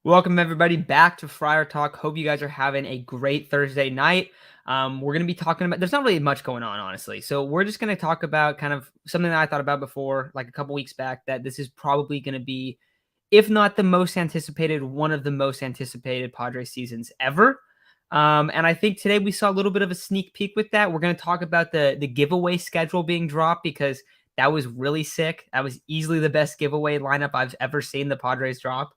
Welcome everybody back to Friar Talk. Hope you guys are having a great Thursday night. We're going to be talking about, there's not really much going on, honestly. So we're just going to talk about kind of something that I thought about before, like a couple weeks back, that this is probably going to be, if not the most anticipated, one of the most anticipated Padres seasons ever. And I think today we saw a little bit of a sneak peek with that. We're going to talk about the giveaway schedule being dropped because that was really sick. That was easily the best giveaway lineup I've ever seen the Padres drop.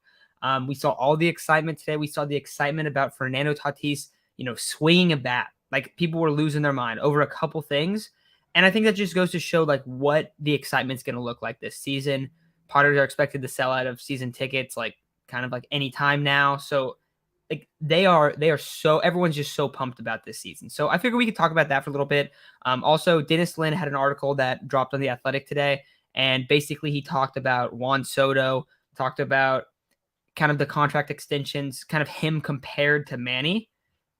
We saw all the excitement today. We saw the excitement about Fernando Tatis, swinging a bat. Like people were losing their mind over a couple things. And I think that just goes to show like what the excitement's going to look like this season. Padres are expected to sell out of season tickets like kind of like any time now. So like they are so everyone's just so pumped about this season. So I figured we could talk about that for a little bit. Also, Dennis Lin had an article that dropped on The Athletic today, and basically he talked about Juan Soto, talked about kind of the contract extensions, kind of him compared to Manny.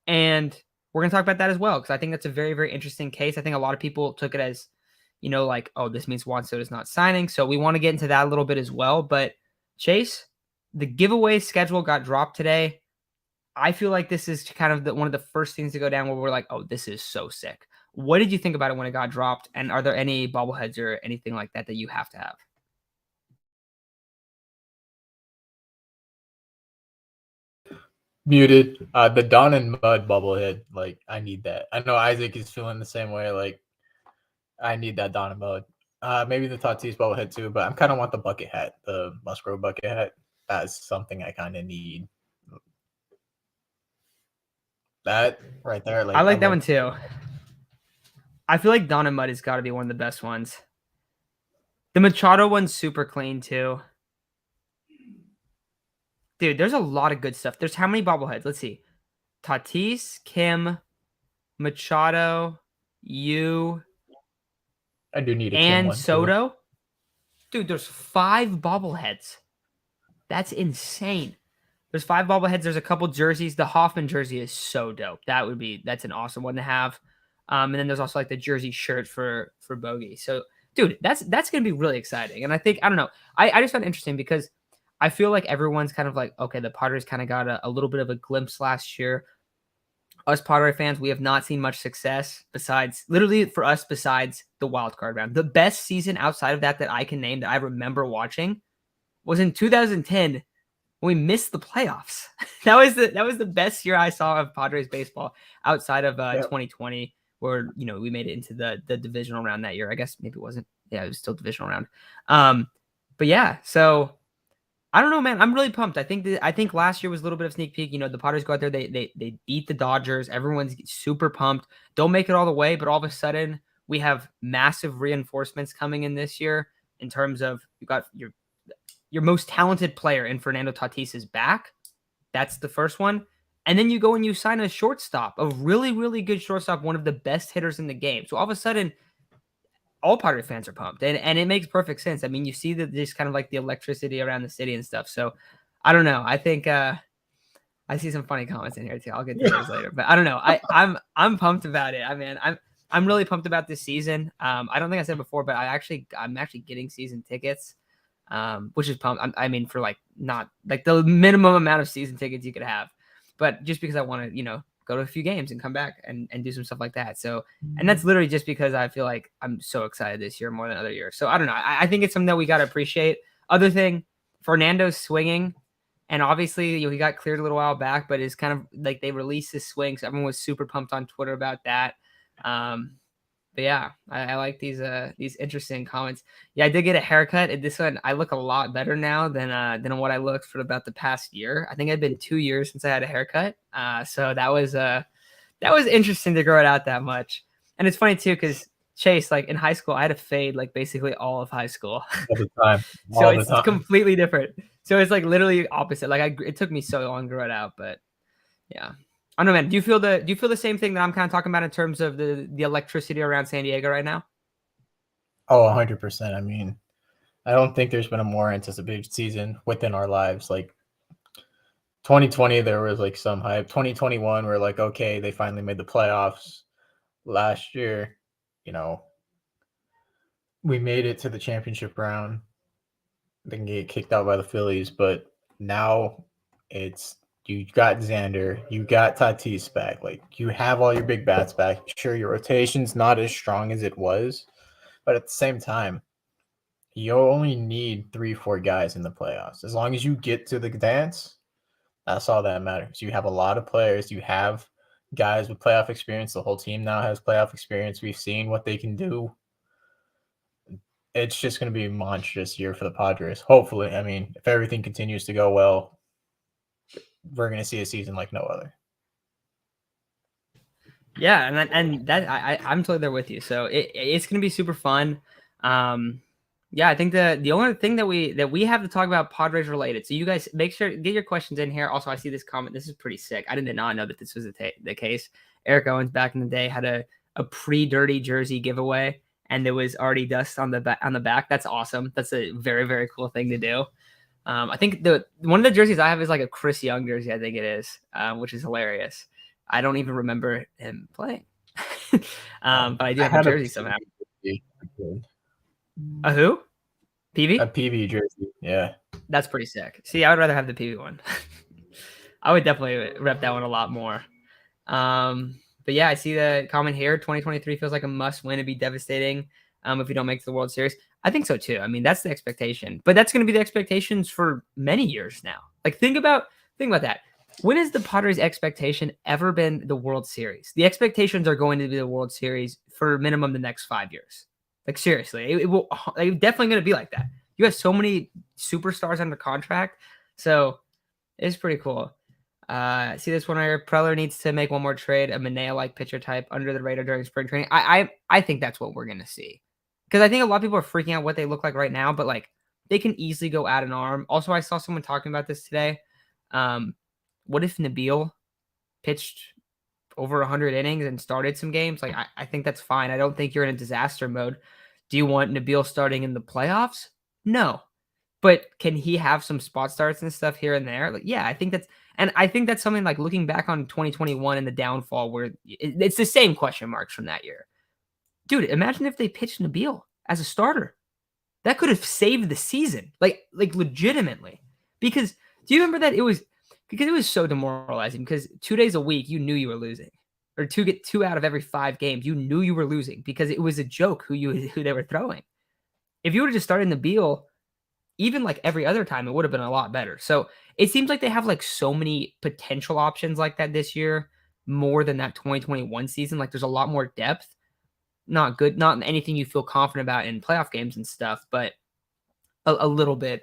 And we're going to talk about that as well, because I think that's a very, very interesting case. I think a lot of people took it as, like, oh, this means Juan Soto's not signing. So we want to get into that a little bit as well. But Chase, the giveaway schedule got dropped today. I feel like this is kind of one of the first things to go down where we're like, oh, this is so sick. What did you think about it when it got dropped? And are there any bobbleheads or anything like that that you have to have? Muted. The Dawn and Mud bobblehead. Like, I need that. I know Isaac is feeling the same way. Like, I need that Dawn and Mud. Maybe the Tatis bobblehead too, but I kind of want the bucket hat, the Musgrove bucket hat. That's something I kind of need. That right there. Like, I like that one too. I feel like Dawn and Mud has got to be one of the best ones. The Machado one's super clean too. Dude, there's a lot of good stuff. There's how many bobbleheads? Let's see. Tatis, Kim, Machado, you, I do need a Kim and one Soto. too. Dude, there's 5 bobbleheads. That's insane. There's 5 bobbleheads. There's a couple jerseys. The Hoffman jersey is so dope. That's an awesome one to have. And then there's also like the jersey shirt for Bogey. So, dude, that's gonna be really exciting. And I think I don't know. I just found it interesting because I feel like everyone's kind of like, okay, the Padres kind of got a little bit of a glimpse last year. Us Padre fans, we have not seen much success besides the wild card round. The best season outside of that I can name that I remember watching was in 2010 when we missed the playoffs. that was the best year I saw of Padres baseball outside of 2020, where we made it into the divisional round that year. I guess maybe it wasn't. Yeah, it was still divisional round. But yeah, so I don't know, man. I'm really pumped. I think last year was a little bit of sneak peek. The Padres go out there, they beat the Dodgers. Everyone's super pumped. Don't make it all the way, but all of a sudden we have massive reinforcements coming in this year in terms of you got your most talented player in Fernando Tatis is back. That's the first one. And then you go and you sign a shortstop, a really, really good shortstop, one of the best hitters in the game. So all of a sudden, all Padres fans are pumped, and it makes perfect sense. I mean, you see that just kind of like the electricity around the city and stuff. So I don't know. I think I see some funny comments in here too. I'll get to those later, but I don't know. I'm pumped about it. I mean, I'm really pumped about this season. I don't think I said before, but I'm actually getting season tickets, which is pumped. I mean, for like not like the minimum amount of season tickets you could have, but just because I want to, go to a few games and come back and do some stuff like that. So, and that's literally just because I feel like I'm so excited this year more than other years. So I don't know. I think it's something that we got to appreciate. Other thing, Fernando's swinging, and obviously he got cleared a little while back, but it's kind of like they released his swing. So everyone was super pumped on Twitter about that. But yeah, I like these interesting comments. Yeah, I did get a haircut. And this one, I look a lot better now than what I looked for about the past year. I think it's been 2 years since I had a haircut. So that was interesting to grow it out that much. And it's funny too, because Chase, like in high school, I had a fade like basically all of high school. All the time. So it's completely different. So it's like literally opposite. Like it took me so long to grow it out, but yeah. I don't know, man. Do you feel the same thing that I'm kind of talking about in terms of the electricity around San Diego right now? Oh, 100%. I mean, I don't think there's been a more anticipated season within our lives. Like 2020, there was like some hype. 2021, we're like, okay, they finally made the playoffs. Last year, we made it to the championship round. Then get kicked out by the Phillies, but now You got Xander, you got Tatis back. Like you have all your big bats back. Sure, your rotation's not as strong as it was, but at the same time, you only need 3, 4 guys in the playoffs. As long as you get to the dance, that's all that matters. You have a lot of players. You have guys with playoff experience. The whole team now has playoff experience. We've seen what they can do. It's just going to be a monstrous year for the Padres. Hopefully, I mean, if everything continues to go well, we're going to see a season like no other. Yeah, and that I'm totally there with you. So it's gonna be super fun. Yeah, I think the only thing that we have to talk about Padres related. So you guys make sure get your questions in here. Also, I see this comment. This is pretty sick. I did not know that this was the case. Eric Owens back in the day had a pre-dirty jersey giveaway, and there was already dust on the back. That's awesome. That's a very, very cool thing to do. I think one of the jerseys I have is like a Chris Young jersey. I think it is, which is hilarious. I don't even remember him playing, but I do have a jersey somehow. A who? PV? A PV jersey, yeah. That's pretty sick. See, I would rather have the PV one. I would definitely rep that one a lot more. But yeah, I see the comment here. 2023 feels like a must-win and be devastating if you don't make the World Series. I think so too. I mean, that's the expectation, but that's going to be the expectations for many years now. Like, think about that. When has the Padres' expectation ever been the World Series? The expectations are going to be the World Series for minimum the next 5 years. Like, seriously, it will definitely going to be like that. You have so many superstars under contract, so it's pretty cool. See this one right here. Preller needs to make one more trade, a Manaea-like pitcher type under the radar during spring training. I think that's what we're going to see. Because I think a lot of people are freaking out what they look like right now, but like they can easily go add an arm. Also, I saw someone talking about this today. What if Nabil pitched over 100 innings and started some games? Like, I think that's fine. I don't think you're in a disaster mode. Do you want Nabil starting in the playoffs? No. But can he have some spot starts and stuff here and there? Like, yeah, I think that's something like looking back on 2021 and the downfall where it's the same question marks from that year. Dude, imagine if they pitched Nabil as a starter. That could have saved the season. Like legitimately. Because do you remember that it was so demoralizing because 2 days a week you knew you were losing. Or get 2 out of every 5 games, you knew you were losing because it was a joke who they were throwing. If you would have just started Nabil, even like every other time, it would have been a lot better. So it seems like they have like so many potential options like that this year, more than that 2021 season. Like there's a lot more depth. Not anything you feel confident about in playoff games and stuff, but a little bit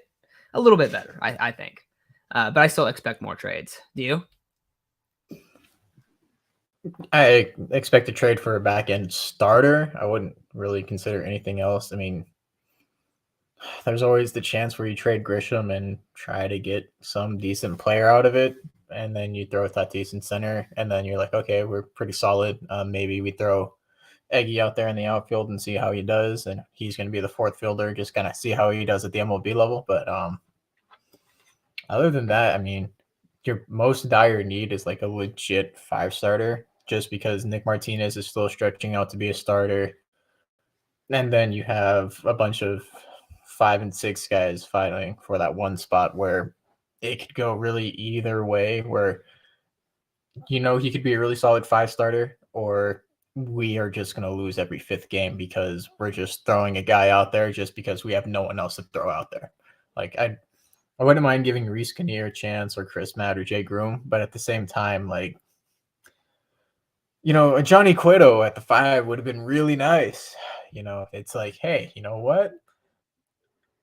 better, I think. But I still expect more trades. Do you? I expect a trade for a back end starter. I wouldn't really consider anything else. I mean, there's always the chance where you trade Grisham and try to get some decent player out of it, and then you throw Tatis in center, and then you're like, okay, we're pretty solid. Maybe we throw Eggy out there in the outfield and see how he does, and he's going to be the fourth fielder, just kind of see how he does at the MLB level. But other than that, I mean, your most dire need is like a legit 5-starter, just because Nick Martinez is still stretching out to be a starter. And then you have a bunch of 5 and 6 guys fighting for that one spot where it could go really either way, where, he could be a really solid 5-starter, or we are just going to lose every 5th game because we're just throwing a guy out there just because we have no one else to throw out there. Like, I wouldn't mind giving Reese Kinnear a chance, or Chris Matt, or Jay Groom, but at the same time, like, a Johnny Cueto at the 5 would have been really nice. It's like, hey, you know what?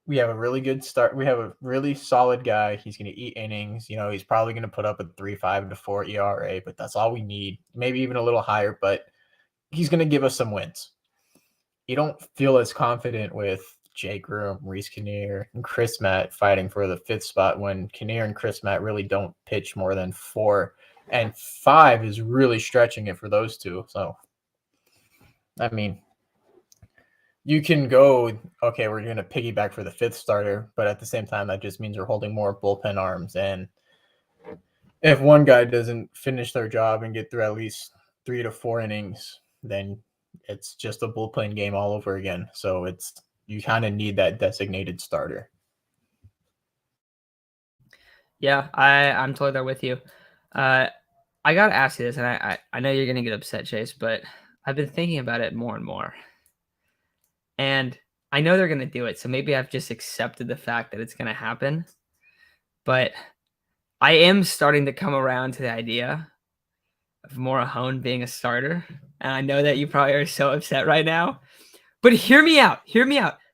We have a really good start. We have a really solid guy. He's going to eat innings. He's probably going to put up a 3.5 to 4 ERA, but that's all we need. Maybe even a little higher, but he's going to give us some wins. You don't feel as confident with Jay Groom, Reese Kinnear, and Chris Matt fighting for the 5th spot when Kinnear and Chris Matt really don't pitch more than 4, and 5 is really stretching it for those two. So, I mean, you can go, okay, we're going to piggyback for the 5th starter, but at the same time, that just means we're holding more bullpen arms. And if one guy doesn't finish their job and get through at least 3 to 4 innings, then it's just a bullpen game all over again. So you kind of need that designated starter. Yeah, I'm totally there with you. Uh, I gotta ask you this, and I know you're gonna get upset, Chase, but I've been thinking about it more and more, and I know they're gonna do it. So maybe I've just accepted the fact that it's gonna happen. But I am starting to come around to the idea of Morahone being a starter, and I know that you probably are so upset right now. But hear me out,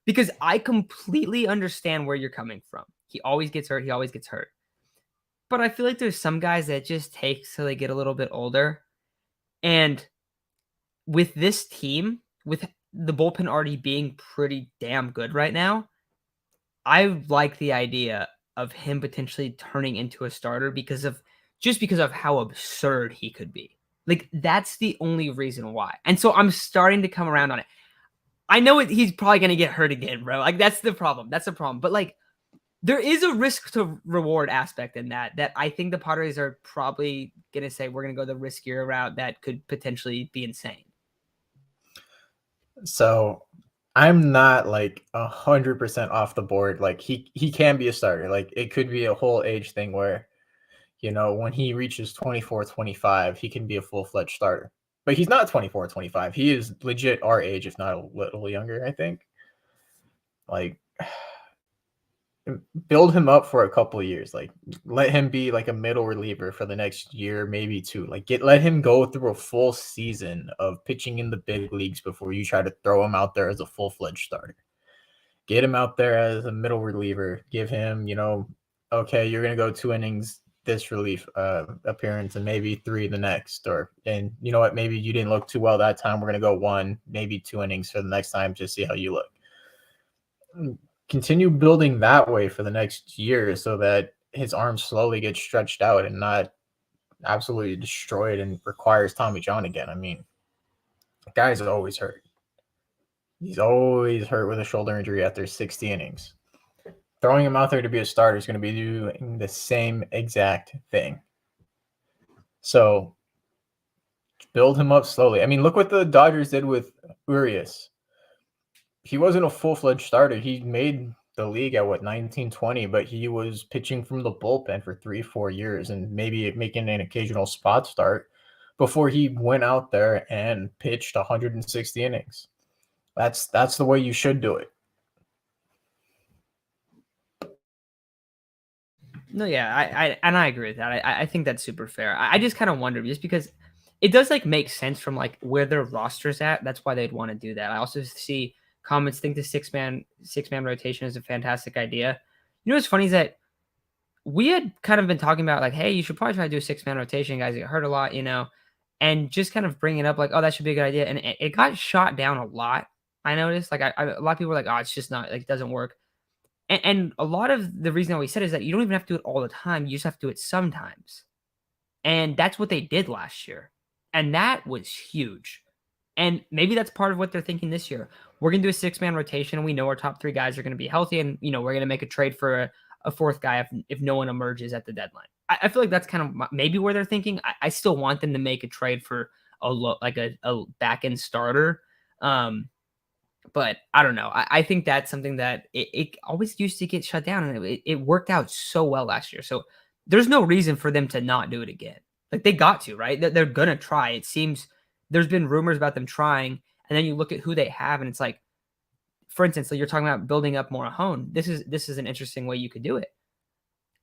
because I completely understand where you're coming from. He always gets hurt. He always gets hurt. But I feel like there's some guys that just takes till they get a little bit older. And with this team, with the bullpen already being pretty damn good right now, I like the idea of him potentially turning into a starter because of how absurd he could be. Like that's the only reason why. And so I'm starting to come around on it. I know he's probably gonna get hurt again, bro. Like that's the problem. That's the problem. But like there is a risk to reward aspect in that I think the Padres are probably gonna say we're gonna go the riskier route that could potentially be insane. So I'm not like 100% off the board. Like he can be a starter. Like it could be a whole age thing where, when he reaches 24, 25, he can be a full-fledged starter. But he's not 24, 25. He is legit our age, if not a little younger, I think. Like build him up for a couple of years. Like let him be like a middle reliever for the next year, maybe two. Like let him go through a full season of pitching in the big leagues before you try to throw him out there as a full-fledged starter. Get him out there as a middle reliever. Give him, okay, you're gonna go 2 innings this relief appearance and maybe 3 the next, and you know what, maybe you didn't look too well that time. We're gonna go 1, maybe 2 innings for the next time to see how you look. Continue building that way for the next year so that his arm slowly gets stretched out and not absolutely destroyed and requires Tommy John again. I mean, the guy's always hurt. He's always hurt with a shoulder injury after 60 innings. Throwing him out there to be a starter is going to be doing the same exact thing. So build him up slowly. I mean, look what the Dodgers did with Urias. He wasn't a full-fledged starter. He made the league at 1920, but he was pitching from the bullpen for 3-4 years and maybe making an occasional spot start before he went out there and pitched 160 innings. That's the way you should do it. No, yeah, I agree with that. I think that's super fair. I just kind of wondered just because it does like make sense from like where their roster's at. That's why they'd want to do that. I also see comments think the six man rotation is a fantastic idea. You know what's funny is that we had kind of been talking about like, hey, you should probably try to do a 6-man rotation. Guys get hurt a lot, and just kind of bringing it up like, oh, that should be a good idea. And it got shot down a lot. I noticed like a lot of people were like, oh, it's just not like it doesn't work. And a lot of the reason that we said is that you don't even have to do it all the time. You just have to do it sometimes. And that's what they did last year. And that was huge. And maybe that's part of what they're thinking this year. We're going to do a 6-man rotation. And we know our top 3 guys are going to be healthy. And, we're going to make a trade for a 4th guy if no one emerges at the deadline. I feel like that's kind of maybe where they're thinking. I still want them to make a trade for a back end starter. But I don't know. I think that's something that it always used to get shut down, and it worked out so well last year. So there's no reason for them to not do it again. Like they got to, right? They're gonna try. It seems there's been rumors about them trying, and then you look at who they have, and it's like, for instance, you're talking about building up Morahone. This is an interesting way you could do it.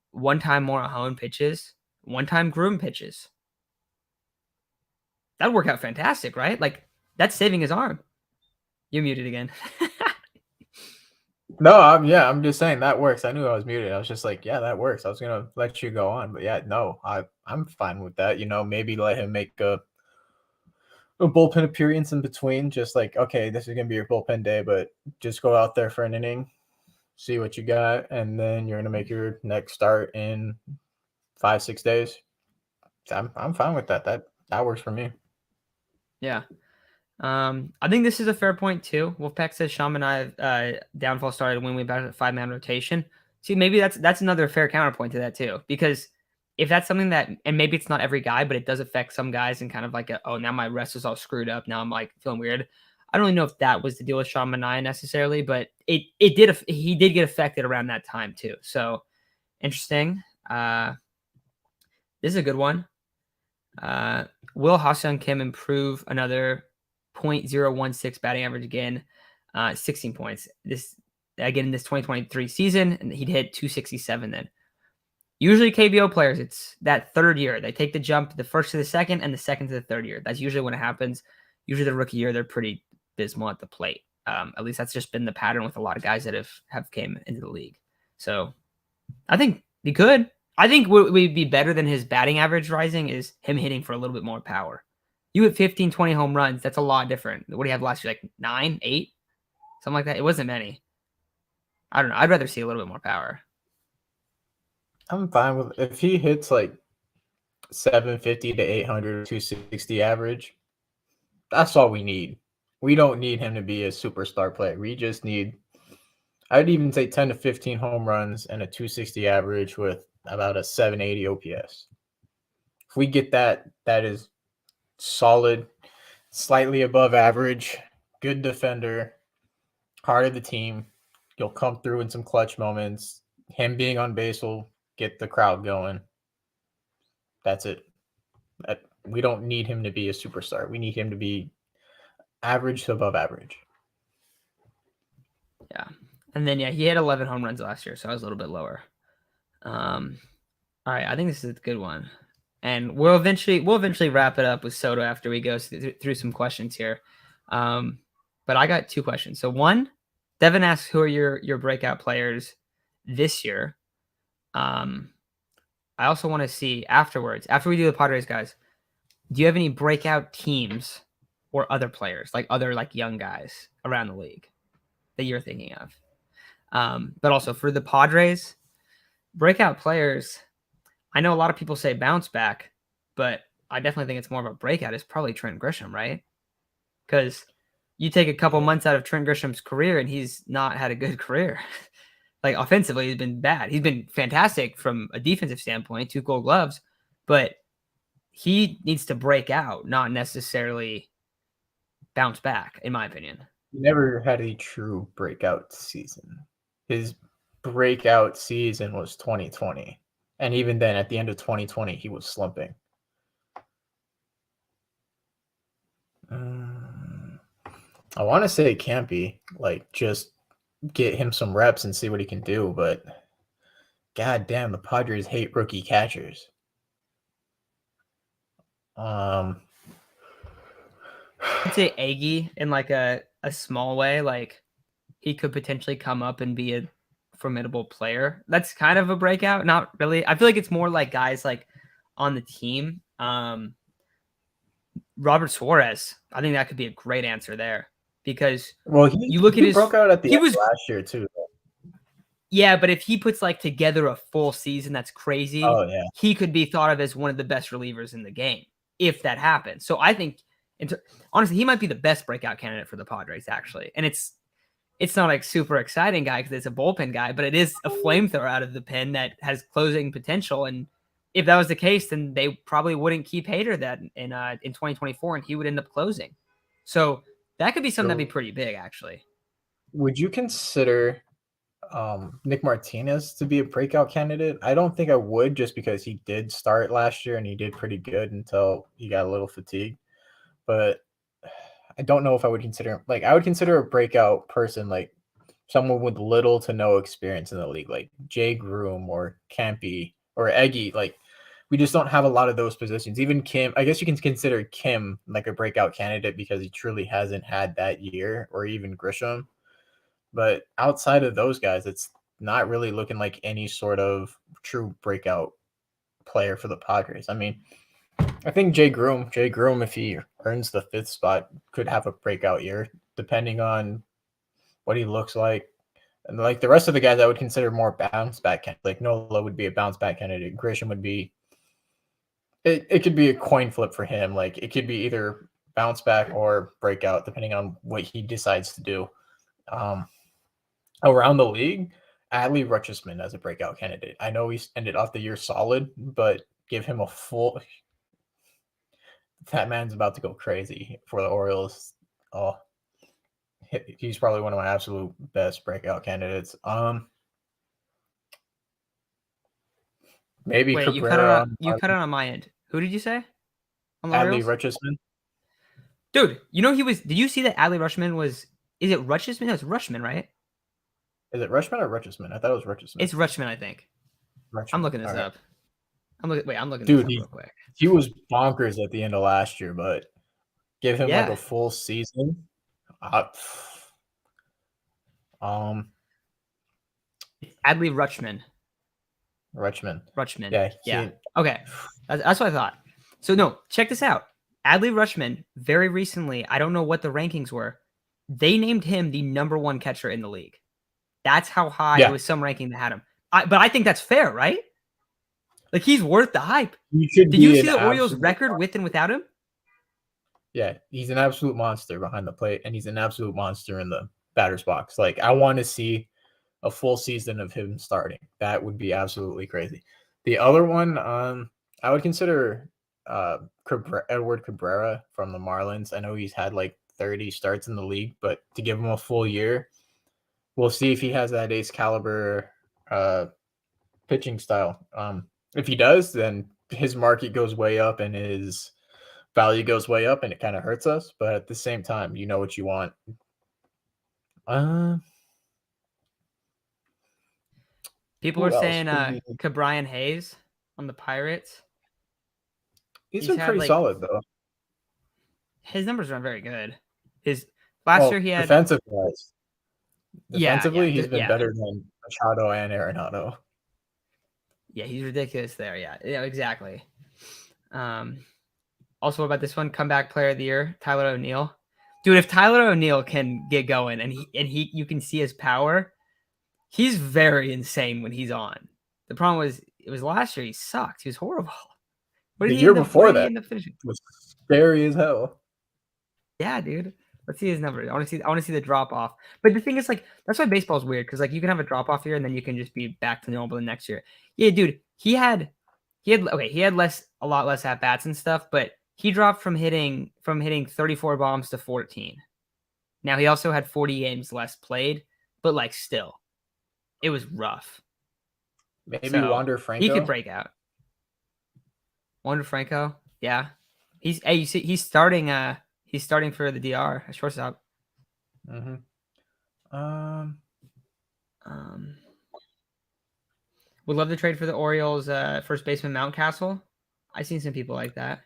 One time Morahone pitches, one time Groom pitches. That'd work out fantastic, right? Like that's saving his arm. You're muted again. No, I'm just saying that works. I knew I was muted. I was just like, yeah, that works. I was gonna let you go on, but yeah, no, I'm fine with that. Maybe let him make a bullpen appearance in between. Just like, okay, this is gonna be your bullpen day, but just go out there for an inning, see what you got, and then you're gonna make your next start in 5-6 days. I'm fine with that. That works for me. Yeah. I think this is a fair point too. Wolfpack says Shaman and I downfall started when we back at 5-man rotation. See, maybe that's another fair counterpoint to that too, because if that's something that, and maybe it's not every guy, but it does affect some guys and kind of like, oh, now my rest is all screwed up. Now I'm like feeling weird. I don't really know if that was the deal with Shaman and I necessarily, but he did get affected around that time too. So interesting. Uh, this is a good one. Will Ha-seong Kim improve another .016 batting average again? 16 points. This again in this 2023 season, and he'd hit 267 then. Usually KBO players, it's that third year. They take the jump the first to the second and the second to the third year. That's usually when it happens. Usually the rookie year, they're pretty abysmal at the plate. At least that's just been the pattern with a lot of guys that have came into the league. So I think he could. I think what would be better than his batting average rising is him hitting for a little bit more power. You hit 15, 20 home runs. That's a lot different. What do you have last year? Like 9, 8? Something like that. It wasn't many. I don't know. I'd rather see a little bit more power. I'm fine with if he hits like 750 to 800, 260 average. That's all we need. We don't need him to be a superstar player. We just need, I'd even say 10 to 15 home runs and a 260 average with about a 780 OPS. If we get that, that is solid, slightly above average, good defender, heart of the team. You'll come through in some clutch moments. Him being on base will get the crowd going. That's it. We don't need him to be a superstar. We need him to be average to above average. Yeah. And then, yeah, he had 11 home runs last year, so I was a little bit lower. All right, I think this is a good one. And we'll eventually wrap it up with Soto after we go through some questions here. But I got 2 questions. So one, Devin asks, who are your breakout players this year? I also want to see afterwards, after we do the Padres guys, do you have any breakout teams or other players, like other like young guys around the league that you're thinking of? But also for the Padres, breakout players, I know a lot of people say bounce back, but I definitely think it's more of a breakout. It's probably Trent Grisham, right? Because you take a couple months out of Trent Grisham's career and he's not had a good career. Like offensively, he's been bad. He's been fantastic from a defensive standpoint, 2 Gold Gloves, but he needs to break out, not necessarily bounce back, in my opinion. He never had a true breakout season. His breakout season was 2020. And even then, at the end of 2020, he was slumping. I want to say it can't be. Like, just get him some reps and see what he can do. But, god damn, the Padres hate rookie catchers. I'd say Aggie in like a small way. Like, he could potentially come up and be a formidable player. That's kind of a breakout. Not really. I feel like it's more like guys like on the team. Robert Suarez. I think that could be a great answer there because you look at his broke out at the he end was last year too. Yeah, but if he puts like together a full season, that's crazy. Oh yeah, He could be thought of as one of the best relievers in the game if that happens. So I think, honestly, he might be the best breakout candidate for the Padres actually. And it's not like super exciting guy because it's a bullpen guy, but it is a flamethrower out of the pen that has closing potential. And if that was the case, then they probably wouldn't keep Hader that in 2024, and he would end up closing. So that could be something that'd be pretty big actually. Would you consider Nick Martinez to be a breakout candidate? I don't think I would, just because he did start last year and he did pretty good until he got a little fatigued. But I don't know if I would consider I would consider a breakout person like someone with little to no experience in the league, like Jay Groom or Campy or Eggy. Like, we just don't have a lot of those positions. Even Kim, I guess you can consider Kim like a breakout candidate because he truly hasn't had that year, or even Grisham. But outside of those guys, it's not really looking like any sort of true breakout player for the Padres. I mean, I think Jay Groom, if he earns the 5th spot, could have a breakout year, depending on what he looks like. And like the rest of the guys, I would consider more bounce back. Like Nola would be a bounce back candidate. Grisham would be. It could be a coin flip for him. Like, it could be either bounce back or breakout, depending on what he decides to do. Around the league, Adley Rutschman as a breakout candidate. I know he's ended off the year solid, but give him a full. That man's about to go crazy for the Orioles. Oh, he's probably one of my absolute best breakout candidates. Maybe Wait, Cabrera on you cut out on my end. Who did you say on the Adley Orioles? Rutschman. Dude, you know he was. Did you see that Adley Rutschman was? Is it Rutschman? No, it's Rutschman, right? Is it Rutschman or Rutschman? I thought it was Rutschman. It's Rutschman, I think. I'm Rutschman. looking this All right, up. I'm looking this dude. up real quick. He was bonkers at the end of last year, but give him like Yeah, a full season. Uh, um, Adley Rutschman. Rutschman. Rutschman. Yeah, Yeah. he. Okay, that's what I thought. So no, check this out. Adley Rutschman. Very recently, I don't know what the rankings were. They named him the #1 catcher in the league. That's how high it Yeah, was. Some ranking that had him. But I think that's fair, right? Like he's worth the hype. he should Did you be see an the Orioles absolute. record with and without him? Yeah, he's an absolute monster behind the plate, and he's an absolute monster in the batter's box. Like I want to see a full season of him starting. That would be absolutely crazy. The other one, I would consider Edward Cabrera from the Marlins. I know he's had like 30 starts in the league, but to give him a full year, we'll see if he has that ace caliber pitching style. If he does, then his market goes way up and his value goes way up, and it kind of hurts us. But at the same time, you know what you want. People are Who else saying could be? Cabrian Hayes on the Pirates. He's He's been had pretty like solid though. his numbers aren't very good. His last year Well, he had defensive wise, defensively, he's been yeah, better than Machado and Arenado. yeah. He's ridiculous there. Yeah, exactly. Also what about this one, comeback player of the year, Tyler O'Neill. Dude, if Tyler O'Neill can get going and he you can see his power, he's very insane when he's on. The problem was it was last year he sucked. He was horrible. What The did he year end up? What before did he that end up finishing? was scary as hell. Yeah, dude. Let's see his numbers. I want to see the drop off. But the thing is, like, that's why baseball's weird because like you can have a drop off year and then you can just be back to normal the next year. Yeah, dude. He had a lot less at bats and stuff, but he dropped from hitting 34 bombs to 14. Now he also had 40 games less played, but like still, it was rough. Maybe So Wander he could Franco. break out. Wander Franco, yeah. You see he's starting for the DR at shortstop. Mm-hmm. Would love to trade for the Orioles first baseman Mountcastle. I've seen some people like that.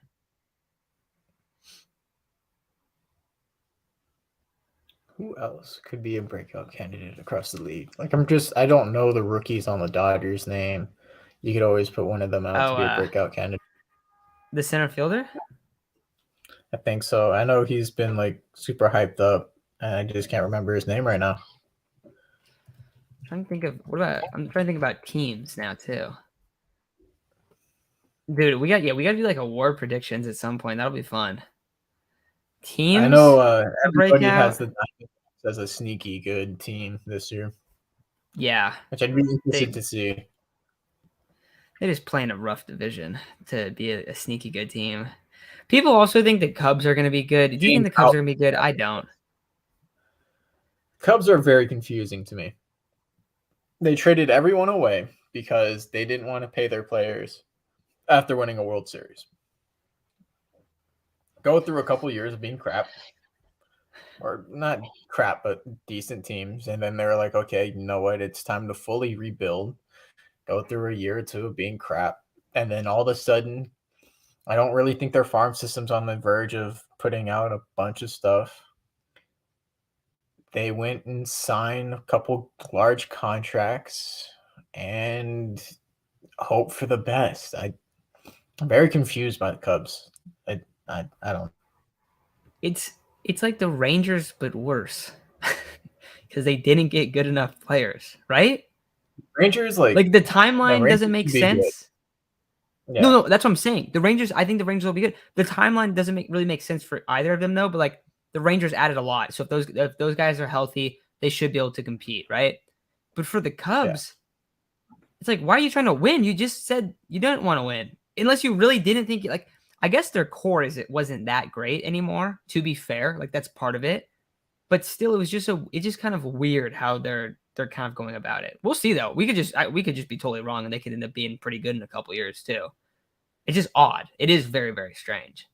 Who else could be a breakout candidate across the league? Like I don't know the rookies on the Dodgers' name. You could always put one of them out to be a breakout candidate. The center fielder? I think so. I know he's been like super hyped up, and I just can't remember his name right now. I'm trying to think about teams now too. Dude, we got to do like award predictions at some point. That'll be fun. Teams? I know everybody breakout? has the Diamondbacks as a sneaky good team this year. Yeah. Which I'd be interested to see. They're just playing a rough division to be a sneaky good team. People also think the Cubs are going to be good. Do you think the Cubs are going to be good? I don't. Cubs are very confusing to me. They traded everyone away because they didn't want to pay their players after winning a World Series. Go through a couple years of being crap. Or not crap, but decent teams. And then they're like, okay, you know what? It's time to fully rebuild. Go through a year or two of being crap. And then all of a sudden, I don't really think their farm system's on the verge of putting out a bunch of stuff. They went and signed a couple large contracts and hope for the best. I'm very confused by the Cubs. I don't. It's like the Rangers, but worse. Because they didn't get good enough players, right? Rangers, like the timeline doesn't make sense. Yeah. No, that's what I'm saying. I think the Rangers will be good. The timeline doesn't really make sense for either of them, though. But like the Rangers added a lot, so if those guys are healthy, they should be able to compete, right? But for the Cubs, it's like, why are you trying to win? You just said you didn't want to win, unless you really didn't think. Like, I guess their core wasn't that great anymore. To be fair, like that's part of it. But still, it's just kind of weird how they're they're kind of going about it. We'll see though. We could just be totally wrong, and they could end up being pretty good in a couple years too. It's just odd. It is very, very strange.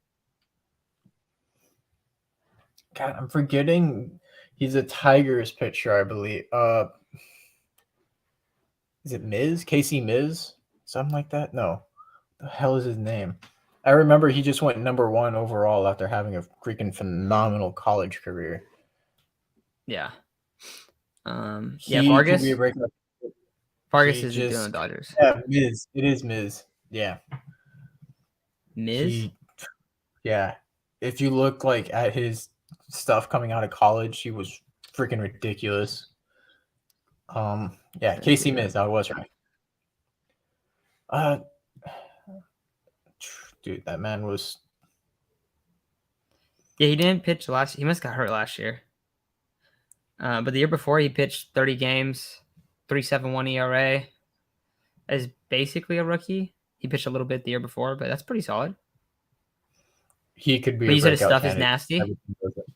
God, I'm forgetting. He's a Tigers pitcher, I believe. Is it Miz? Casey Miz? Something like that? No. The hell is his name? I remember he just went number 1 overall after having a freaking phenomenal college career. Yeah. He Vargas. could be a breakout. Vargas He isn't doing just Dodgers. yeah, Miz. It is Miz. Yeah. Miz? Yeah. If you look like at his stuff coming out of college, he was freaking ridiculous. Yeah, Casey Miz, I was right. Dude, that man was. Yeah, he didn't pitch last. He must got hurt last year. But the year before, he pitched 30 games, 3.71 ERA. As basically a rookie. He pitched a little bit the year before, but that's pretty solid. He could be But a you said his breakout stuff is candidate. nasty.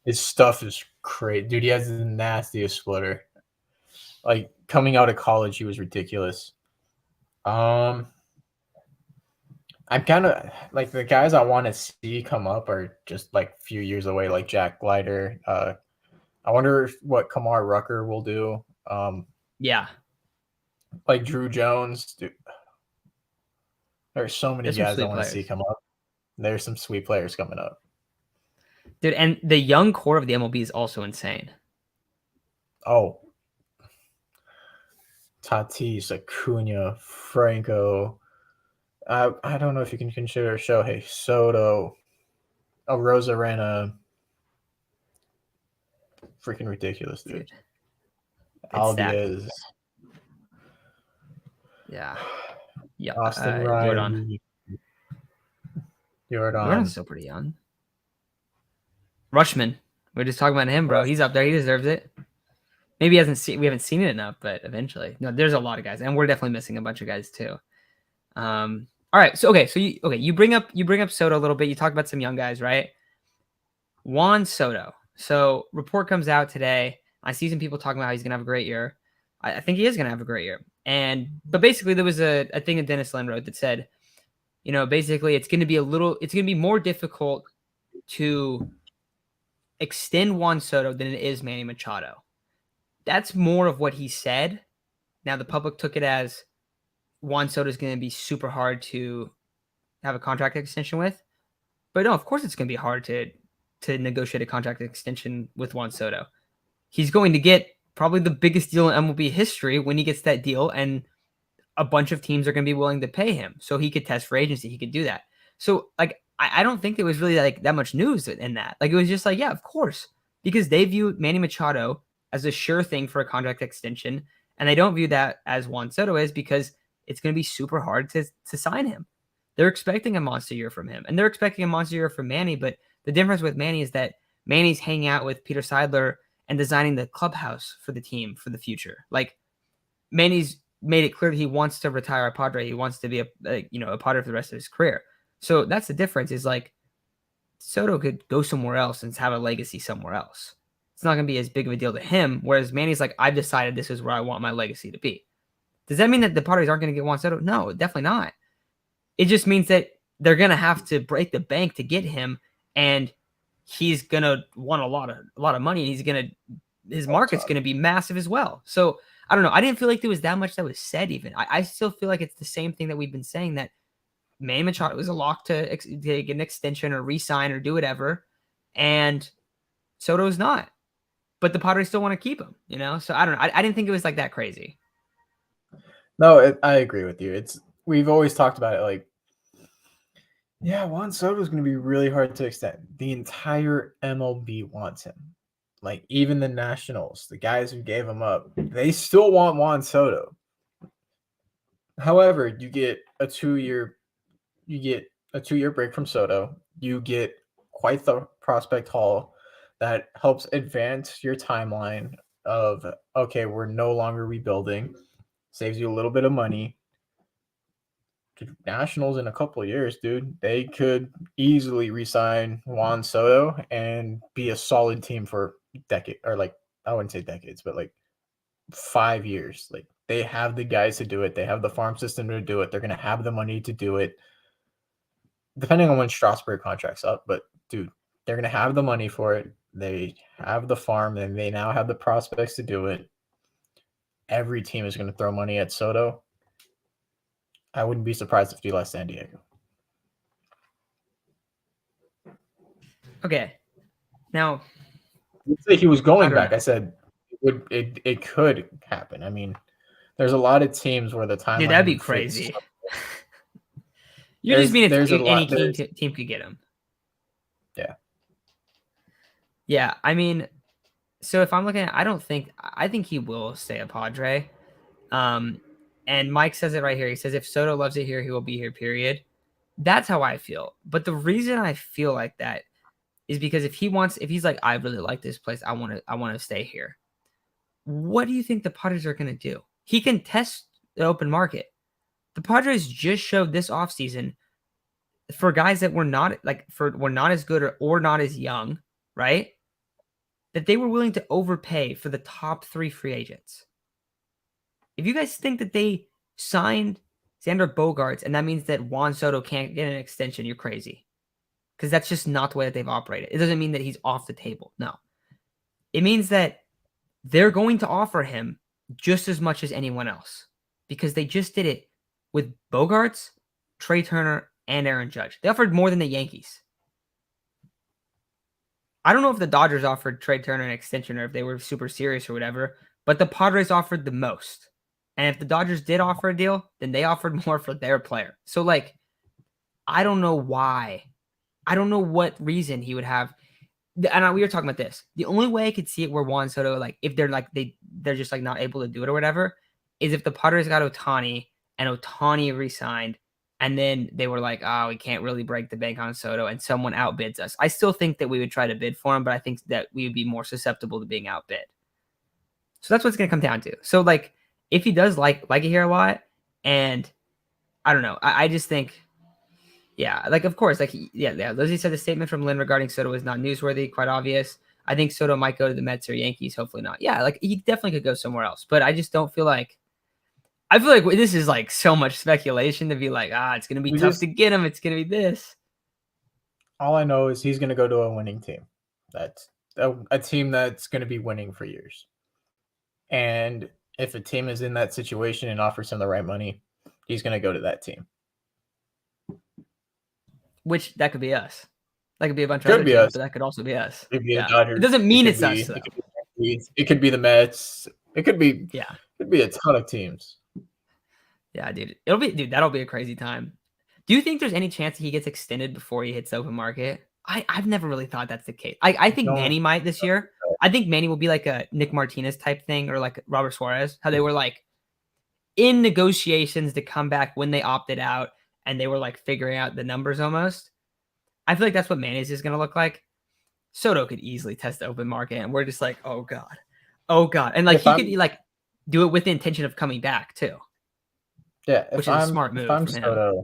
His stuff is crazy, dude. He has the nastiest splitter. Like coming out of college, he was ridiculous. I'm kind of like the guys I want to see come up are just like a few years away, like Jack Leiter. I wonder what Kamar Rucker will do. Yeah. Like Drew Jones. Dude. There's so many guys I want to see come up. There's some sweet players coming up. Dude, and the young core of the MLB is also insane. Oh. Tatis, Acuna, Franco. I don't know if you can consider Shohei Soto, Rosarena. Freaking ridiculous, dude. Albies. Yeah. Yeah. Austin Riley. Jordan's still pretty young. Rushman. We're just talking about him, bro. He's up there. He deserves it. Maybe we haven't seen it enough, but eventually. No, there's a lot of guys, and we're definitely missing a bunch of guys too. All right. So you bring up Soto a little bit. You talk about some young guys, right? Juan Soto. So report comes out today. I see some people talking about how he's gonna have a great year. I think he is gonna have a great year. But basically there was a thing that Dennis Lynn wrote that said, basically it's gonna be more difficult to extend Juan Soto than it is Manny Machado. That's more of what he said. Now the public took it as Juan Soto is going to be super hard to have a contract extension with. But no, of course it's going to be hard to negotiate a contract extension with Juan Soto. He's going to get probably the biggest deal in MLB history when he gets that deal, and a bunch of teams are going to be willing to pay him. So he could test for agency. He could do that. So like, I don't think there was really like that much news in that. Like it was just like, yeah, of course, because they view Manny Machado as a sure thing for a contract extension, and they don't view that as Juan Soto is, because it's going to be super hard to sign him. They're expecting a monster year from him, and they're expecting a monster year from Manny. But the difference with Manny is that Manny's hanging out with Peter Seidler and designing the clubhouse for the team for the future. Like Manny's made it clear that he wants to retire a Padre. He wants to be a Padre for the rest of his career. So that's the difference. Is like Soto could go somewhere else and have a legacy somewhere else. It's not going to be as big of a deal to him. Whereas Manny's like, I've decided this is where I want my legacy to be. Does that mean that the Padres aren't going to get Juan Soto? No, definitely not. It just means that they're going to have to break the bank to get him, and he's going to want a lot of money, and his market's going to be massive as well. So I don't know. I didn't feel like there was that much that was said even. I still feel like it's the same thing that we've been saying, that Manny Machado was a lock to get an extension or re-sign or do whatever, and Soto's not. But the Padres still want to keep him, So I don't know. I didn't think it was like that crazy. No, I agree with you. We've always talked about it. Like, yeah, Juan Soto is going to be really hard to extend. The entire MLB wants him. Like even the Nationals, the guys who gave him up, they still want Juan Soto. However, you get a 2-year break from Soto. You get quite the prospect haul that helps advance your timeline of, okay, we're no longer rebuilding, saves you a little bit of money. The Nationals in a couple of years, dude, they could easily re-sign Juan Soto and be a solid team for decade, or like, I wouldn't say decades, but like 5 years. Like, they have the guys to do it. They have the farm system to do it. They're going to have the money to do it, depending on when Strasburg contract's up. But, dude, they're going to have the money for it. They have the farm, and they now have the prospects to do it. Every team is going to throw money at Soto. I wouldn't be surprised if he left San Diego. Okay. Now, I didn't say he was going back. know. I said it could happen. I mean, there's a lot of teams where the timeline. Dude, that'd be crazy. You just mean if any team could get him. Yeah. Yeah, I mean, so if I'm looking at, I think he will stay a Padre. And Mike says it right here. He says if Soto loves it here, he will be here, period. That's how I feel. But the reason I feel like that is because if he's like, I really like this place, I want to stay here. What do you think the Padres are going to do? He can test the open market. The Padres just showed this offseason for guys that were not as good or not as young, right? That they were willing to overpay for the top 3 free agents. If you guys think that they signed Xander Bogaerts and that means that Juan Soto can't get an extension, you're crazy. Because that's just not the way that they've operated. It doesn't mean that he's off the table. No. It means that they're going to offer him just as much as anyone else. Because they just did it with Bogaerts, Trey Turner, and Aaron Judge. They offered more than the Yankees. I don't know if the Dodgers offered Trey Turner an extension or if they were super serious or whatever, but the Padres offered the most. And if the Dodgers did offer a deal, then they offered more for their player. So, like, I don't know why. I don't know what reason he would have. And we were talking about this. The only way I could see it where Juan Soto, like, if they're just like not able to do it or whatever, is if the Padres got Ohtani and Ohtani re-signed, and then they were like, oh, we can't really break the bank on Soto, and someone outbids us. I still think that we would try to bid for him, but I think that we would be more susceptible to being outbid. So that's what it's going to come down to. So, like, if he does like it here a lot, and I don't know, I just think, yeah, like, of course, like, yeah. Lizzie said the statement from Lynn regarding Soto is not newsworthy, quite obvious. I think Soto might go to the Mets or Yankees, hopefully not. Yeah, like, he definitely could go somewhere else, but I just don't feel like, I feel like this is like so much speculation to be like, it's going to be tough to get him. It's going to be this. All I know is he's going to go to a winning team. That's a team that's going to be winning for years. And if a team is in that situation and offers him the right money, he's going to go to that team. Which, that could be us. That could be a bunch of other teams, but that could also be us. It could be the Dodgers. It doesn't mean it's us, though. It could be the Mets. It could be a ton of teams. Yeah, dude. That'll be a crazy time. Do you think there's any chance that he gets extended before he hits the open market? I've never really thought that's the case. I think Manny might this year. I think Manny will be like a Nick Martinez type thing, or like Robert Suarez, how they were like in negotiations to come back when they opted out and they were like figuring out the numbers almost. I feel like that's what Manny's is going to look like. Soto could easily test the open market, and we're just like, oh God. And like he could like do it with the intention of coming back too. Yeah, which is a smart move from him.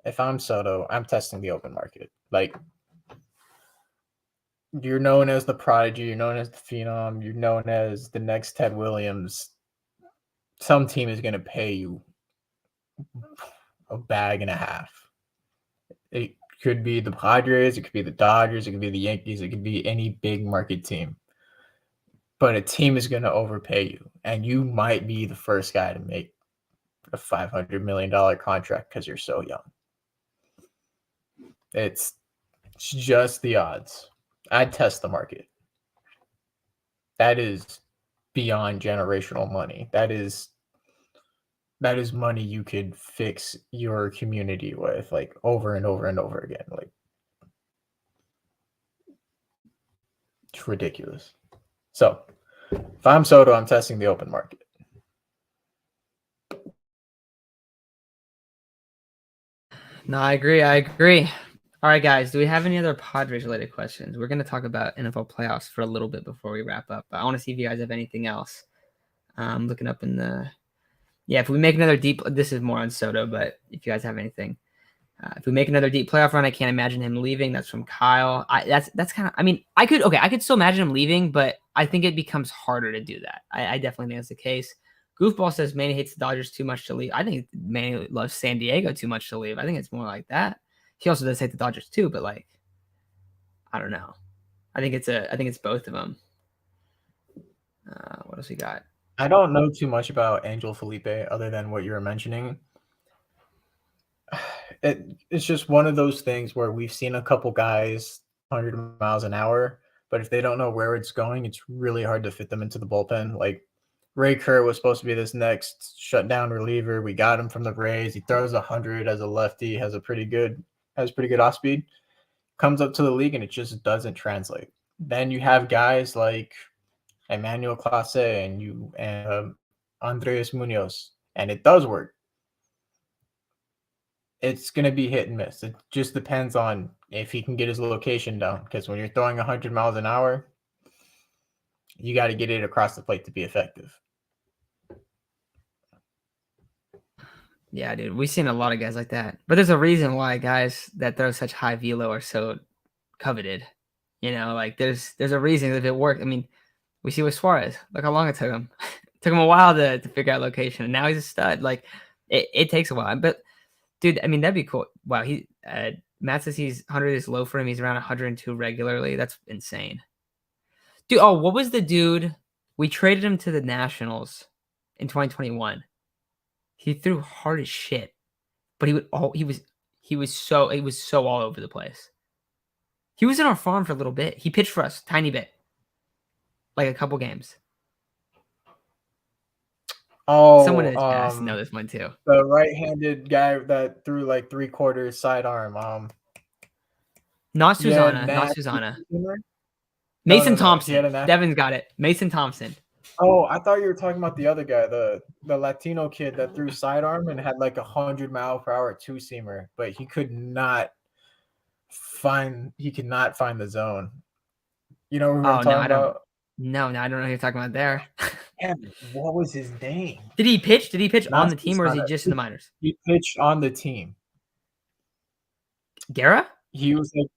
If I'm Soto, I'm testing the open market. Like, you're known as the prodigy, you're known as the phenom, you're known as the next Ted Williams. Some team is going to pay you a bag and a half. It could be the Padres, it could be the Dodgers, it could be the Yankees, it could be any big market team. But a team is going to overpay you, and you might be the first guy to make a $500 million contract because you're so young. It's just the odds. I'd test the market. That is beyond generational money. That is money you could fix your community with, like, over and over and over again. Like, it's ridiculous. So, if I'm Soto, I'm testing the open market. No, I agree. All right, guys, do we have any other Padres-related questions? We're going to talk about NFL playoffs for a little bit before we wrap up. But I want to see if you guys have anything else. I'm looking up in the... Yeah, if we make another deep... This is more on Soto, but if you guys have anything. If we make another deep playoff run, I can't imagine him leaving. That's from Kyle. That's kind of. I mean, I could still imagine him leaving, but I think it becomes harder to do that. I definitely think that's the case. Goofball says Manny hates the Dodgers too much to leave. I think Manny loves San Diego too much to leave. I think it's more like that. He also does hate the Dodgers too, but like, I don't know. I think it's both of them. What else we got? I don't know too much about Angel Felipe other than what you were mentioning. It's just one of those things where we've seen a couple guys 100 miles an hour, but if they don't know where it's going, it's really hard to fit them into the bullpen. Like Ray Kerr was supposed to be this next shutdown reliever. We got him from the Rays. He throws 100 as a lefty, has pretty good off speed. Comes up to the league and it just doesn't translate. Then you have guys like Emmanuel Clase and Andres Munoz, and it does work. It's going to be hit and miss. It just depends on if he can get his location down. Because when you're throwing 100 miles an hour, you got to get it across the plate to be effective. Yeah, dude, we've seen a lot of guys like that. But there's a reason why guys that throw such high velo are so coveted. You know, like there's a reason if it worked. I mean, we see with Suarez. Look how long it took him. It took him a while to figure out location, and now he's a stud. Like it takes a while, but dude, I mean that'd be cool. Wow, Matt says he's 100 is low for him. He's around 102 regularly. That's insane, dude. Oh, what was the dude? We traded him to the Nationals in 2021. He threw hard as shit, but it was so all over the place. He was in our farm for a little bit. He pitched for us, tiny bit, like a couple games. Oh, Someone in the chat has to know this one too. The right-handed guy that threw like 3/4 sidearm. Not Susanna. Not Susanna. Mason Thompson. Devin's got it. Mason Thompson. Oh, I thought you were talking about the other guy, the Latino kid that threw sidearm and had like 100-mile-per-hour two-seamer, but he could not find the zone. You know what I'm talking about? No, I don't know who you're talking about there. Damn, what was his name? Did he pitch? Did he pitch on the team or is he just in the minors? He pitched on the team. Guerra? He was like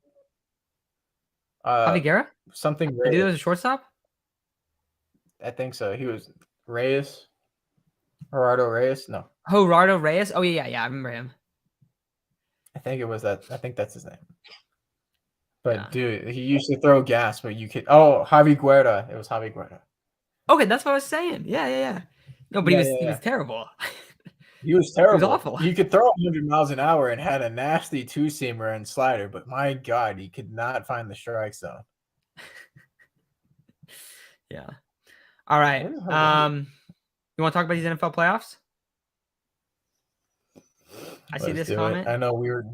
Javi Guerra? Something Reyes. The dude was a shortstop? I think so. He was Reyes. Gerardo Reyes? No. Gerardo Reyes? Oh yeah, I remember him. I think it was that. I think that's his name. But yeah. Dude, he used to throw gas, but you could. Oh, Javi Guerra. It was Javi Guerra. Okay, that's what I was saying. Yeah. No, but he was terrible. He was terrible. He was awful. You could throw 100 miles an hour and had a nasty two-seamer and slider, but my God, he could not find the strike zone. Yeah. All right. You want to talk about these NFL playoffs? I see this comment. I know weird.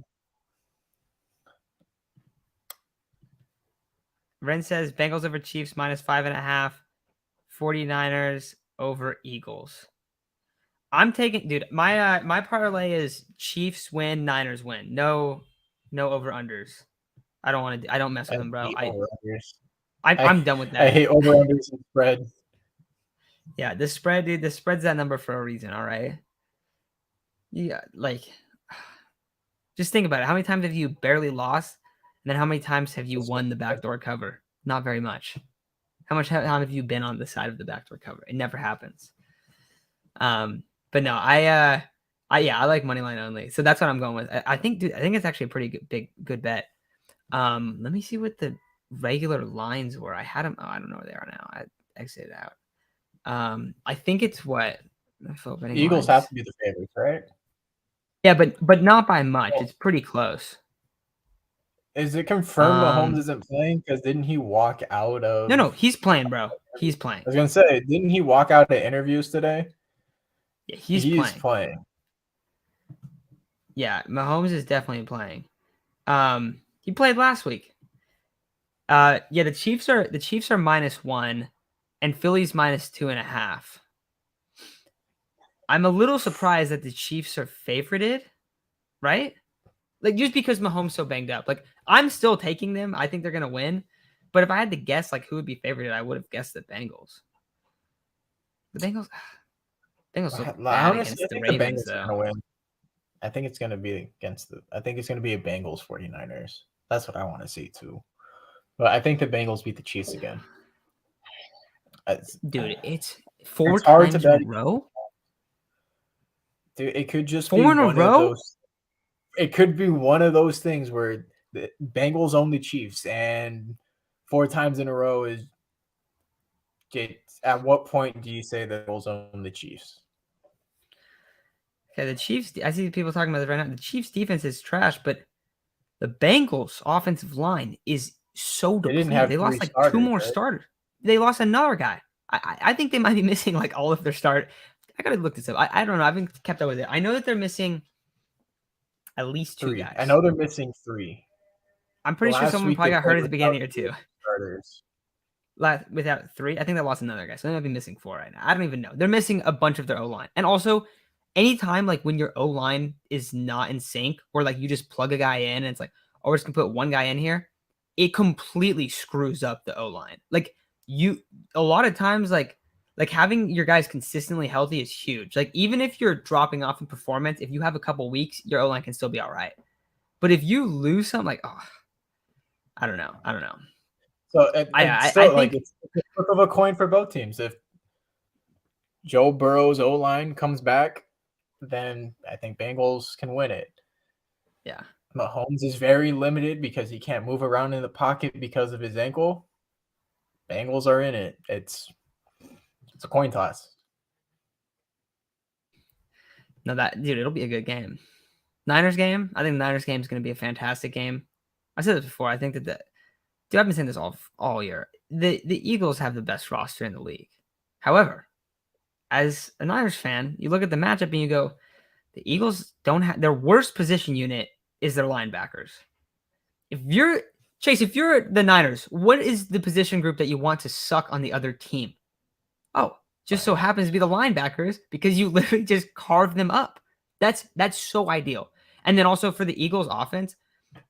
Ren says Bengals over Chiefs -5.5. 49ers over Eagles. I'm taking, dude. My parlay is Chiefs win, Niners win. No over unders. I don't want to. I don't mess with them, bro. I'm done with that. I hate over unders and spread. Yeah, the spread, dude. The spread's that number for a reason. All right. Yeah, like, just think about it. How many times have you barely lost, and then how many times have you won the backdoor cover? Not very much. How much time have you been on the side of the backdoor cover? It never happens. But no, I like money line only. So that's what I'm going with. I think, dude, I think it's actually a pretty good bet. Let me see what the regular lines were. I had them. Oh, I don't know where they are now. I exited out. I think it's what the Eagles have to be the favorites, right? Yeah, but not by much. It's pretty close. Is it confirmed Mahomes isn't playing? Because didn't he walk out of? No, he's playing, bro. He's playing. I was gonna say, didn't he walk out of interviews today? Yeah, he's playing. Yeah, Mahomes is definitely playing. He played last week. Yeah, the Chiefs are -1, and Philly's -2.5. I'm a little surprised that the Chiefs are favorited, right? Like, just because Mahomes so banged up. Like, I'm still taking them. I think they're going to win. But if I had to guess, like, who would be favorited, I would have guessed the Bengals. The Bengals look bad against the Ravens, though. I think it's gonna be I think it's gonna be a Bengals 49ers. That's what I want to see too. But I think the Bengals beat the Chiefs again. Dude, it's 4 It's hard to times in a bet. row. Dude, it could just be 4 in a one of row. those. It could be one of those things where the Bengals own the Chiefs, and 4 times in a row is. At what point do you say the Bengals own the Chiefs? Okay, the Chiefs. I see people talking about this right now. The Chiefs' defense is trash, but the Bengals' offensive line is so They didn't depleted. have They 3 lost like 2 starters, more right? starters. They lost another guy. I think they might be missing like all of their start. I gotta look this up. I don't know. I haven't kept up with it. I know that they're missing at least 2 3. I guys. know they're missing 3. I'm pretty sure Last someone week they probably got hurt played at the beginning without of year 2. starters. Without 3, I think they lost another guy. So they might be missing 4 right now. I don't even know. They're missing a bunch of their O line, and also anytime like when your O line is not in sync, or like you just plug a guy in and it's like, oh, we're just gonna put one guy in here, it completely screws up the O line. Like a lot of times like having your guys consistently healthy is huge. Like even if you're dropping off in performance, if you have a couple weeks, your O line can still be all right. But if you lose something, like I don't know. So and I still, like think it's a flip of a coin for both teams. If Joe Burrow's O line comes back, then I think Bengals can win it. yeah. Mahomes is very limited because he can't move around in the pocket because of his ankle. Bengals are in it. It's a coin toss. No, dude, it'll be a good game. Niners game. I think the Niners game is going to be a fantastic game. I said this before. I think that dude, I've been saying this all year. The Eagles have the best roster in the league. However, as a Niners fan, you look at the matchup and you go, the Eagles don't have their worst position unit is their linebackers. If you're the Niners, what is the position group that you want to suck on the other team? Oh, just so happens to be the linebackers because you literally just carve them up. That's so ideal. And then also for the Eagles offense,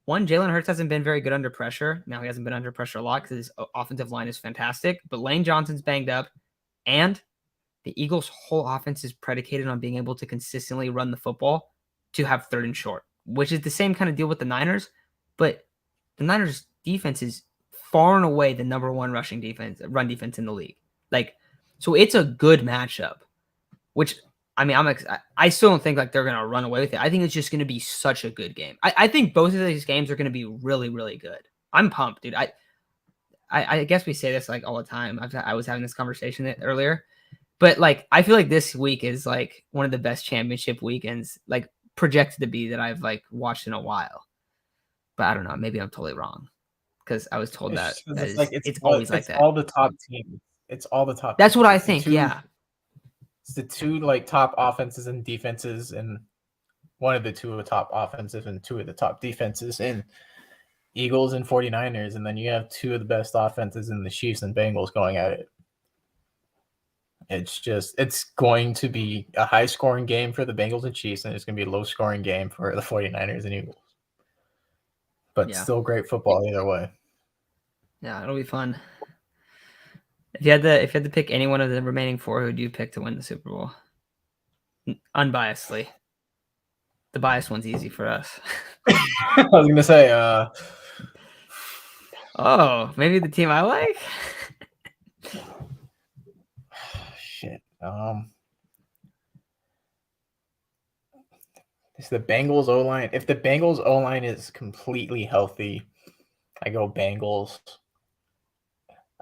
one, Jalen Hurts hasn't been very good under pressure. Now he hasn't been under pressure a lot because his offensive line is fantastic. But Lane Johnson's banged up, and the Eagles' whole offense is predicated on being able to consistently run the football to have 3rd and short, which is the same kind of deal with the Niners. But the Niners' defense is far and away the number 1 run defense in the league. Like, so it's a good matchup. Which I mean, I still don't think like they're gonna run away with it. I think it's just gonna be such a good game. I think both of these games are gonna be really, really good. I'm pumped, dude. I guess we say this like all the time. I was having this conversation earlier, but like I feel like this week is like one of the best championship weekends, like projected to be, that I've like watched in a while. But I don't know. Maybe I'm totally wrong because I was told It's it's always like that. all the top teams. It's all the top. That's teams. what I think. Yeah. It's the 2 like top offenses and defenses, and one of the 2 of the top offensive and 2 of the top defenses in Eagles and 49ers, and then you have 2 of the best offenses in the Chiefs and Bengals going at it. It's going to be a high scoring game for the Bengals and Chiefs, and it's going to be a low scoring game for the 49ers and Eagles. But still great football either way. Yeah, it'll be fun. If you had to pick any one of the remaining 4, who would you pick to win the Super Bowl? Unbiasedly. The biased one's easy for us. I was gonna say, maybe the team I like. Shit. It's the Bengals O line. If the Bengals O line is completely healthy, I go Bengals.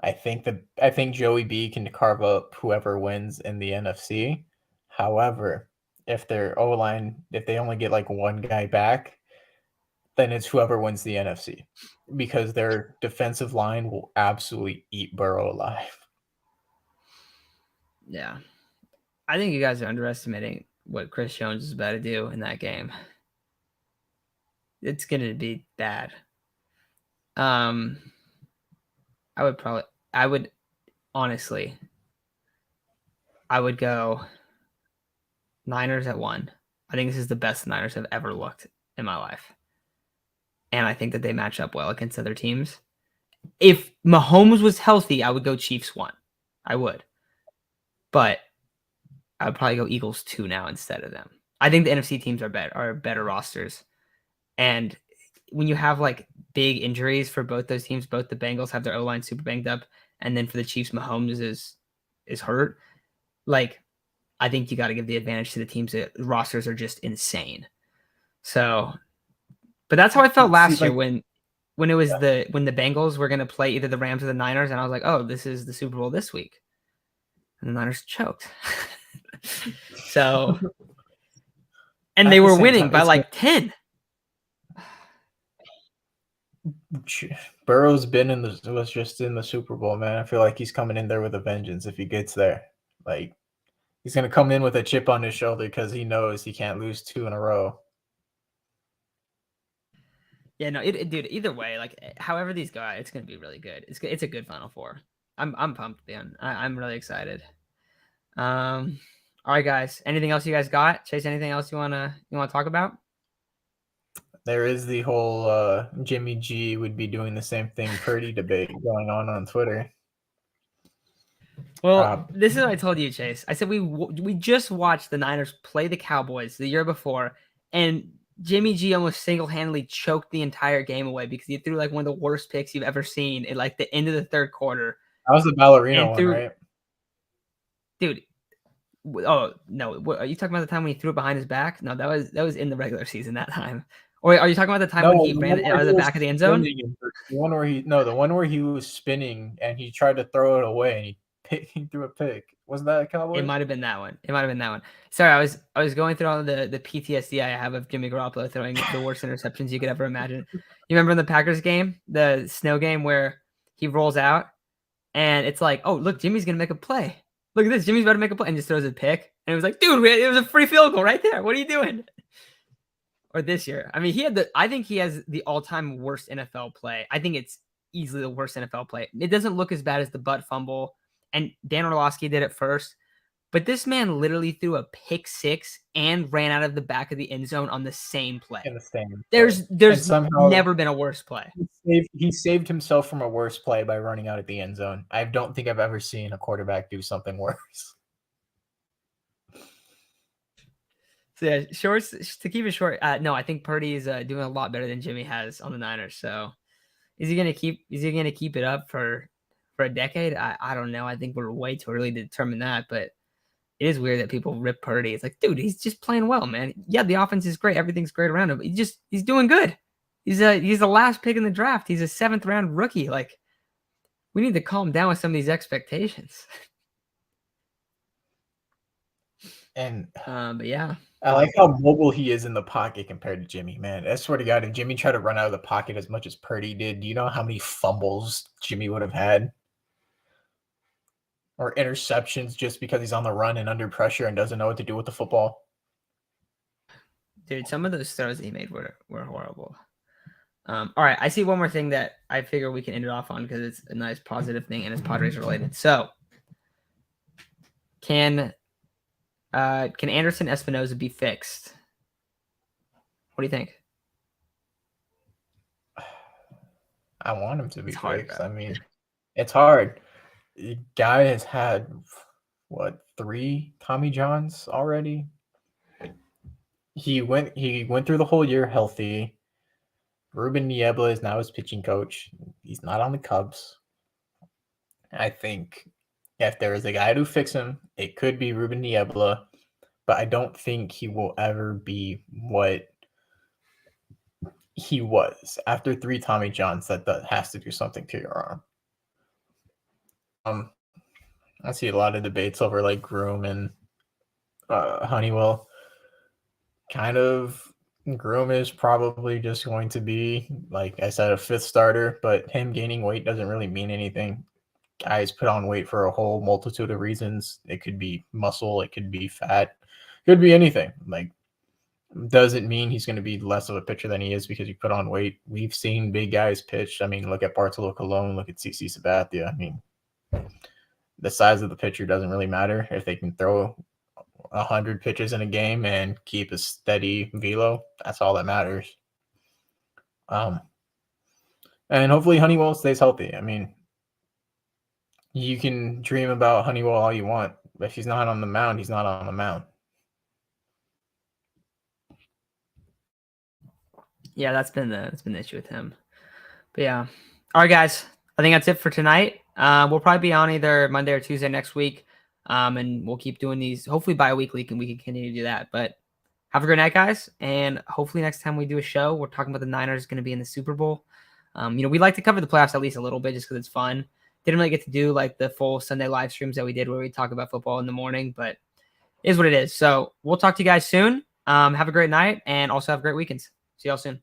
I think Joey B can carve up whoever wins in the NFC. However, if their O line, if they only get like one guy back, then it's whoever wins the NFC, because their defensive line will absolutely eat Burrow alive. Yeah. I think you guys are underestimating what Chris Jones is about to do in that game. It's going to be bad. I would honestly go Niners at 1. I think this is the best the Niners have ever looked in my life. And I think that they match up well against other teams. If Mahomes was healthy, I would go Chiefs 1. I would. But I would probably go Eagles 2 now instead of them. I think the NFC teams are better rosters. And when you have like big injuries for both those teams, both the Bengals have their O-line super banged up, and then for the Chiefs, Mahomes is hurt. Like, I think you got to give the advantage to the teams that rosters are just insane. So, but that's how I felt See, last year like, when it was when the Bengals were going to play either the Rams or the Niners, and I was like, oh, this is the Super Bowl this week, and the Niners choked. So, and at they the were same winning time, by like 10. Burrow's was just in the Super Bowl, man. I feel like he's coming in there with a vengeance if he gets there. Like, he's gonna come in with a chip on his shoulder because he knows he can't lose 2 in a row. Yeah, no, dude. Either way, like however these go, it's gonna be really good. It's a good Final Four. I'm pumped, man. I'm really excited. All right, guys. Anything else you guys got? Chase, anything else you wanna talk about? There is the whole Jimmy G would be doing the same thing Purdy debate going on Twitter. Well, this is what I told you, Chase. I said we just watched the Niners play the Cowboys the year before, and Jimmy G almost single-handedly choked the entire game away because he threw like one of the worst picks you've ever seen at like the end of the third quarter. That was the ballerina And one, right? dude. Oh no, are you talking about the time when he threw it behind his back? No, that was in the regular season that time. Or are you talking about the time No, when he the ran one it where out of he the was back of the end zone? spinning, the one where he was spinning and he tried to throw it away and he threw a pick. Wasn't that a It Cowboys? might have been that one. It might have been that one. Sorry, I was going through all the PTSD I have of Jimmy Garoppolo throwing the worst interceptions you could ever imagine. You remember in the Packers game, the snow game where he rolls out and it's like, oh look, Jimmy's gonna make a play. Look at this, Jimmy's about to make a play, and just throws a pick. And it was like, dude, it was a free field goal right there. What are you doing? Or this year. I mean, I think he has the all-time worst NFL play. I think it's easily the worst NFL play. It doesn't look as bad as the butt fumble, and Dan Orlovsky did it first. But this man literally threw a pick six and ran out of the back of the end zone on the same play. In the same There's play. And somehow never been a worse play. he saved himself from a worse play by running out at the end zone. I don't think I've ever seen a quarterback do something worse. So yeah, shorts to keep it short. No, I think Purdy is doing a lot better than Jimmy has on the Niners. So is he gonna keep it up for a decade? I don't know. I think we're way too early to determine that, but it is weird that people rip Purdy. It's like, dude, he's just playing well, man. Yeah, the offense is great. Everything's great around him. But he's doing good. He's the last pick in the draft. He's a 7th round rookie. Like, we need to calm down with some of these expectations. And but yeah. I like how mobile he is in the pocket compared to Jimmy, man. I swear to God, if Jimmy tried to run out of the pocket as much as Purdy did, do you know how many fumbles Jimmy would have had? Or interceptions just because he's on the run and under pressure and doesn't know what to do with the football? Dude, some of those throws that he made were horrible. All right, I see one more thing that I figure we can end it off on because it's a nice positive thing and it's Padres related. So, can Anderson Espinoza be fixed? What do you think? I want him to be It's hard, fixed. bro. I mean, it's hard. The guy has had what 3 Tommy Johns already. He went through the whole year healthy. Ruben Niebla is now his pitching coach. He's not on the Cubs. I think if there is a guy to fix him, it could be Ruben Niebla, but I don't think he will ever be what he was after 3 Tommy Johns. That has to do something to your arm. I see a lot of debates over like Groom and Honeywell. Kind of Groom is probably just going to be, like I said, a 5th starter, but him gaining weight doesn't really mean anything. Guys put on weight for a whole multitude of reasons. It could be muscle, it could be fat, it could be anything. Like, doesn't mean he's going to be less of a pitcher than he is because you put on weight. We've seen big guys pitch. I mean, look at Bartolo Colon, look at CC Sabathia. I mean, the size of the pitcher doesn't really matter if they can throw 100 pitches in a game and keep a steady velo. That's all that matters. And hopefully Honeywell stays healthy. I mean, you can dream about Honeywell all you want, but if he's not on the mound, he's not on the mound. Yeah, that's been the issue with him. But yeah. All right, guys. I think that's it for tonight. We'll probably be on either Monday or Tuesday next week. And we'll keep doing these hopefully bi-weekly, and we can continue to do that. But have a great night, guys. And hopefully next time we do a show, we're talking about the Niners going to be in the Super Bowl. We like to cover the playoffs at least a little bit just because it's fun. Didn't really get to do like the full Sunday live streams that we did where we talk about football in the morning, but it is what it is. So we'll talk to you guys soon. Have a great night and also have great weekends. See y'all soon.